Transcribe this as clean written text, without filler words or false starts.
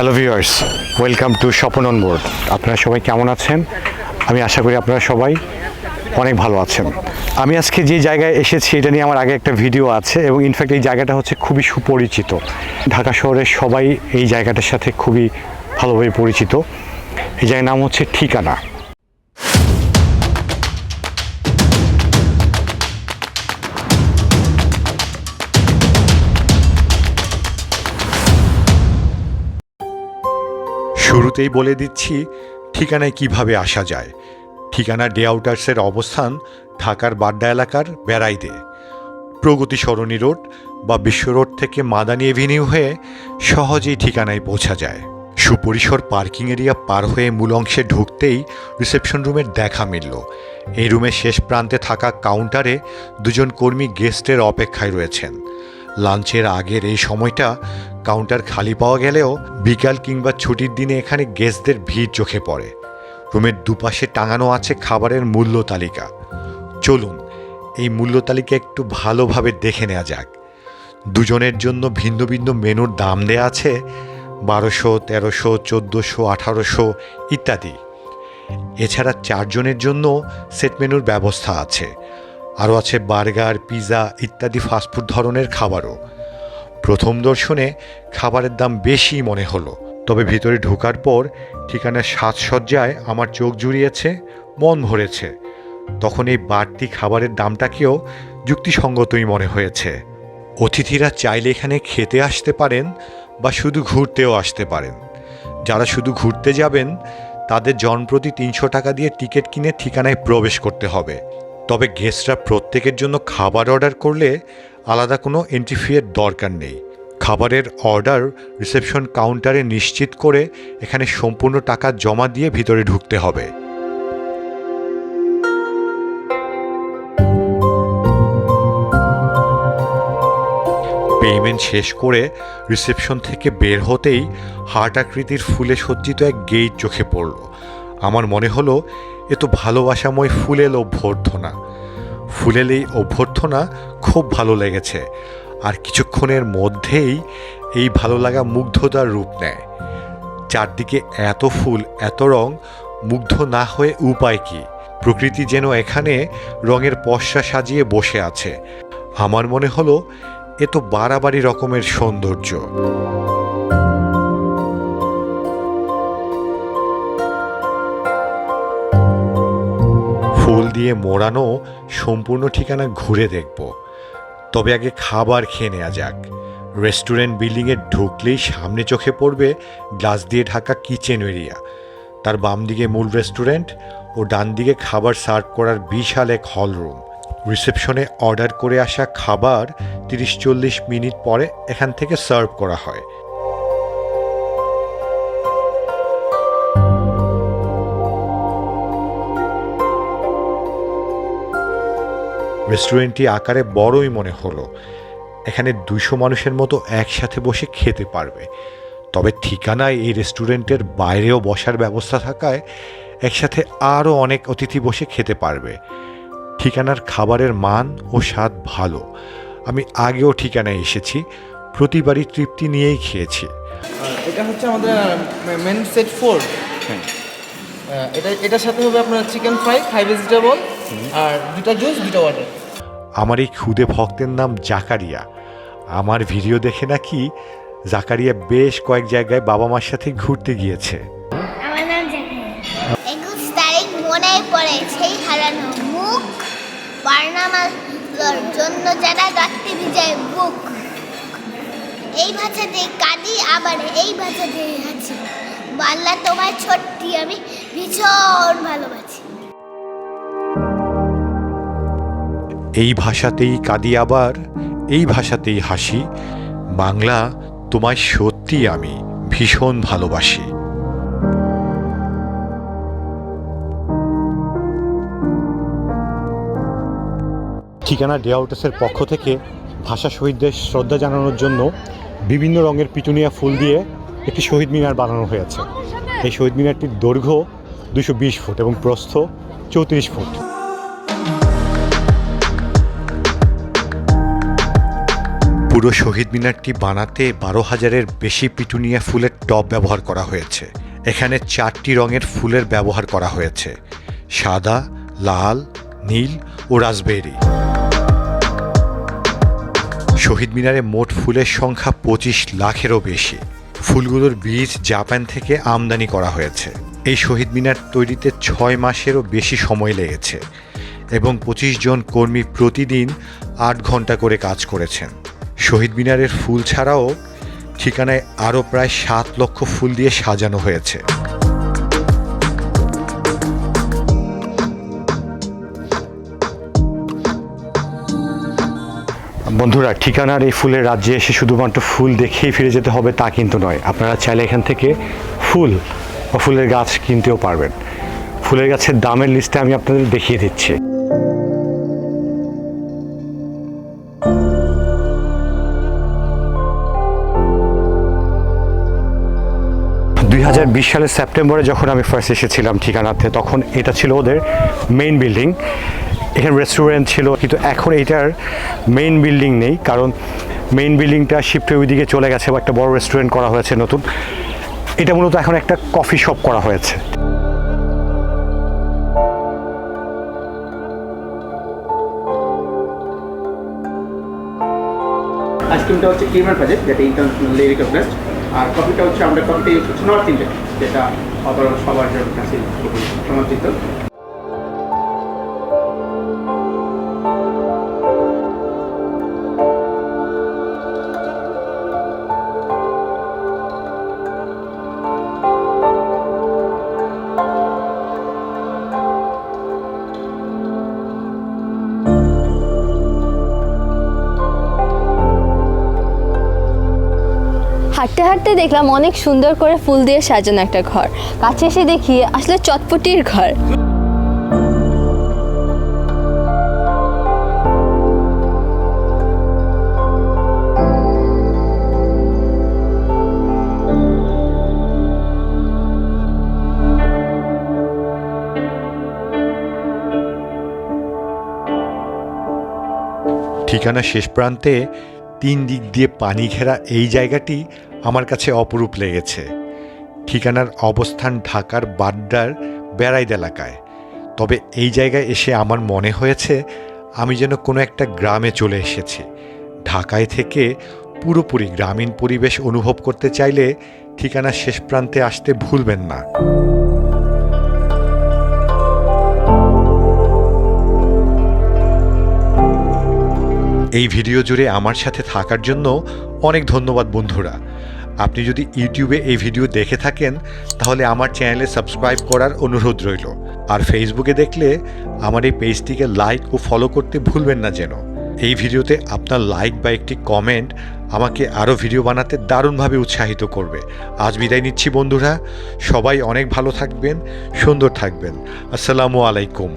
Hello viewers, welcome to Shapan on board. আপনারা সবাই কেমন আছেন? আমি আশা করি আপনারা সবাই অনেক ভালো আছেন। আমি আজকে যে জায়গায় এসেছি এটা নিয়ে আমার আগে একটা ভিডিও আছে এবং ইনফ্যাক্ট এই জায়গাটা হচ্ছে খুবই সুপরিচিত। ঢাকা শহরের সবাই এই জায়গাটার সাথে খুবই ভালোভাবে পরিচিত। এই জায়গার নাম হচ্ছে ঠিকানা। শুরুতেই বলে দিচ্ছি ঠিকানায় কিভাবে আসা যায়। ঠিকানা ডে আউটার্সের অবস্থান ঢাকার বাড্ডা এলাকার বেরাইদে। প্রগতি সরণি রোড বা বিশ্ব রোড থেকে মাদানী এভিনিউ হয়ে সহজেই ঠিকানায় পৌঁছা যায়। সুপরিসর পার্কিং এরিয়া পার হয়ে মূল অংশে ঢুকতেই রিসেপশন রুমের দেখা মিলল। এই রুমের শেষ প্রান্তে থাকা কাউন্টারে দুজন কর্মী গেস্টের অপেক্ষায় রয়েছেন। লাঞ্চের আগের এই সময়টা কাউন্টার খালি পাওয়া গেলেও বিকাল কিংবা ছুটির দিনে এখানে গেস্টদের ভিড় চোখে পড়ে। রুমের দুপাশে টাঙানো আছে খাবারের মূল্য তালিকা। চলুন এই মূল্য তালিকা একটু ভালোভাবে দেখে নেওয়া যাক। দুজনের জন্য ভিন্ন ভিন্ন মেনুর দাম দেয়া আছে 1200, 1300, 1400, 1800 ইত্যাদি। এছাড়া চারজনের জন্য সেট মেনুর ব্যবস্থা আছে। আরও আছে বার্গার, পিৎজা ইত্যাদি ফাস্টফুড ধরনের খাবারও। প্রথম দর্শনে খাবারের দাম বেশি মনে হলো, তবে ভিতরে ঢোকার পর ঠিকানার সাজসজ্জায় আমার চোখ জুড়িয়েছে, মন ভরেছে। তখন এই বাড়তি খাবারের দামটাকেও যুক্তিসঙ্গতই মনে হয়েছে। অতিথিরা চাইলে এখানে খেতে আসতে পারেন বা শুধু ঘুরতেও আসতে পারেন। যারা শুধু ঘুরতে যাবেন তাদের জনপ্রতি 300 টাকা দিয়ে টিকিট কিনে ঠিকানায় প্রবেশ করতে হবে। তবে গেস্টরা প্রত্যেকের জন্য খাবার অর্ডার করলে আলাদা কোনো এন্ট্রি ফিয়ের দরকার নেই। খাবারের অর্ডার রিসেপশন কাউন্টারে নিশ্চিত করে এখানে সম্পূর্ণ টাকা জমা দিয়ে ভিতরে ঢুকতে হবে। পেমেন্ট শেষ করে রিসেপশন থেকে বের হতেই হার্ট আকৃতির ফুলে সজ্জিত এক গেট চোখে পড়ল। আমার মনে হলো এ তো ভালোবাসাময় ফুলেল অভ্যর্থনা। ফুলেল এই অভ্যর্থনা খুব ভালো লেগেছে, আর কিছুক্ষণের মধ্যেই এই ভালো লাগা মুগ্ধতার রূপ নেয়। চারদিকে এত ফুল, এত রং, মুগ্ধ না হয়ে উপায় কি? প্রকৃতি যেন এখানে রঙের পসরা সাজিয়ে বসে আছে। আমার মনে হলো এ তো বাড়াবাড়ি রকমের সৌন্দর্য। ফুল দিয়ে মোড়ানো সম্পূর্ণ ঠিকানা ঘুরে দেখব, তবে আগে খাবার খেয়ে নেওয়া যাক। রেস্টুরেন্ট বিল্ডিংয়ে ঢুকলেই সামনে চোখে পড়বে গ্লাস দিয়ে ঢাকা কিচেন এরিয়া। তার বাম দিকে মূল রেস্টুরেন্ট ও ডান দিকে খাবার সার্ভ করার বিশাল এক হল রুম। রিসেপশনে অর্ডার করে আসা খাবার 30-40 মিনিট পরে এখান থেকে সার্ভ করা হয়। রেস্টুরেন্টটি আকারে বড়ই মনে হলো। এখানে 200 মানুষের মতো একসাথে বসে খেতে পারবে। তবে ঠিকানায় এই রেস্টুরেন্টের বাইরেও বসার ব্যবস্থা থাকায় একসাথে আরও অনেক অতিথি বসে খেতে পারবে। ঠিকানার খাবারের মান ও স্বাদ ভালো। আমি আগেও ঠিকানায় এসেছি, প্রতিবারই তৃপ্তি নিয়েই খেয়েছি। এটা হচ্ছে আমাদের মেন সেট 4। এটার সাথে হবে আপনার চিকেন ফ্রাই, 5 ভেজিটেবল আর 2টা জুস, 2টা ওয়াটার। আমার এই ক্ষুদে ভক্তের নাম জাকারিয়া। আমার ভিডিও দেখে নাকি জাকারিয়া বেশ কয়েক জায়গায় বাবা মার সাথে ঘুরতে গিয়েছে। আমার নাম জাকারিয়া। 21 তারিখ মনে পড়ে সেই হারানো মুখ, বার্নামার জন্য যারা রাত্রি ভিজায় বুক। এই ভাষাতেই কাঁদি, আবার এই ভাষাতেই হাসি। বাল্লা তোমার ছোট্টি আমি ভীষণ ভালোবাসি। এই ভাষাতেই কাঁদি, আবার এই ভাষাতেই হাসি। বাংলা তোমায় সত্যি আমি ভীষণ ভালোবাসি। ঠিকানা ডে আউটার্সের পক্ষ থেকে ভাষা শহীদদের শ্রদ্ধা জানানোর জন্য বিভিন্ন রঙের পিটুনিয়া ফুল দিয়ে একটি শহীদ মিনার বানানো হয়েছে। এই শহীদ মিনারটির দৈর্ঘ্য 220 ফুট এবং প্রস্থ 34 ফুট। পুরো শহীদ মিনারটি বানাতে 12,000-এর বেশি পিটুনিয়া ফুলের টব ব্যবহার করা হয়েছে। এখানে 4টি রঙের ফুলের ব্যবহার করা হয়েছে: সাদা, লাল, নীল ও রাসবেরি। শহীদ মিনারে মোট ফুলের সংখ্যা 25 লাখেরও বেশি। ফুলগুলোর বীজ জাপান থেকে আমদানি করা হয়েছে। এই শহীদ মিনার তৈরিতে 6 মাসেরও বেশি সময় লেগেছে এবং 25 জন কর্মী প্রতিদিন 8 ঘন্টা করে কাজ করেছেন। শহীদ মিনারের ফুল ছাড়াও ঠিকানায় আরও প্রায় 7 লক্ষ ফুল দিয়ে সাজানো হয়েছে। বন্ধুরা, ঠিকানার এই ফুলের রাজ্যে এসে শুধুমাত্র ফুল দেখেই ফিরে যেতে হবে তা কিন্তু নয়। আপনারা চাইলে এখান থেকে ফুল বা ফুলের গাছ কিনতেও পারবেন। ফুলের গাছের দামের লিস্টে আমি আপনাদের দেখিয়ে দিচ্ছি। 2020 সালের সেপ্টেম্বরে যখন আমি ফার্স্ট এসেছিলাম ঠিকানাতে, তখন এটা ছিল ওদের মেইন বিল্ডিং। এখানে রেস্টুরেন্ট ছিল, কিন্তু এখন এটার মেইন বিল্ডিং নেই, কারণ মেইন বিল্ডিংটা শিফট হয়ে ওইদিকে চলে গেছে বা একটা বড় রেস্টুরেন্ট করা হয়েছে নতুন। এটা মূলত এখন একটা কফি শপ করা হয়েছে। আইসক্রিমটা হচ্ছে ক্রিমার প্যাকেট, যেটা ইন্টারন্যাশনালি রিকগনাইজড, আর কফিটা হচ্ছে আমরা কফিটা ইউজ করছি নর্থ ইন্ডিয়ান, যেটা ওভারঅল সবার কাছে খুবই সমাদৃত। হাঁটতে হাঁটতে দেখলাম অনেক সুন্দর করে ফুল দিয়ে সাজানো একটা ঘর। কাছে এসে দেখি আসলে চটপটির ঘর। ঠিকানা শেষ প্রান্তে 3 দিক দিয়ে পানি ঘেরা এই জায়গাটি আমার কাছে অপরূপ লেগেছে। ঠিকানার অবস্থান ঢাকার বাড্ডার বেরাইদ এলাকায়। তবে এই জায়গায় এসে আমার মনে হয়েছে আমি যেন কোনো একটা গ্রামে চলে এসেছি। ঢাকায় থেকে পুরোপুরি গ্রামীণ পরিবেশ অনুভব করতে চাইলে ঠিকানার শেষ প্রান্তে আসতে ভুলবেন না। এই ভিডিও জুড়ে আমার সাথে থাকার জন্য অনেক ধন্যবাদ বন্ধুরা। আপনি যদি ইউটিউবে এই ভিডিও দেখে থাকেন তাহলে আমার চ্যানেলে সাবস্ক্রাইব করার অনুরোধ রইল। আর ফেসবুকে দেখলে আমার এই পেজটিকে লাইক ও ফলো করতে ভুলবেন না যেন। এই ভিডিওতে আপনার লাইক বা একটি কমেন্ট আমাকে আরও ভিডিও বানাতে দারুণভাবে উৎসাহিত করবে। আজ বিদায় নিচ্ছি বন্ধুরা, সবাই অনেক ভালো থাকবেন, সুন্দর থাকবেন। আসসালামু আলাইকুম।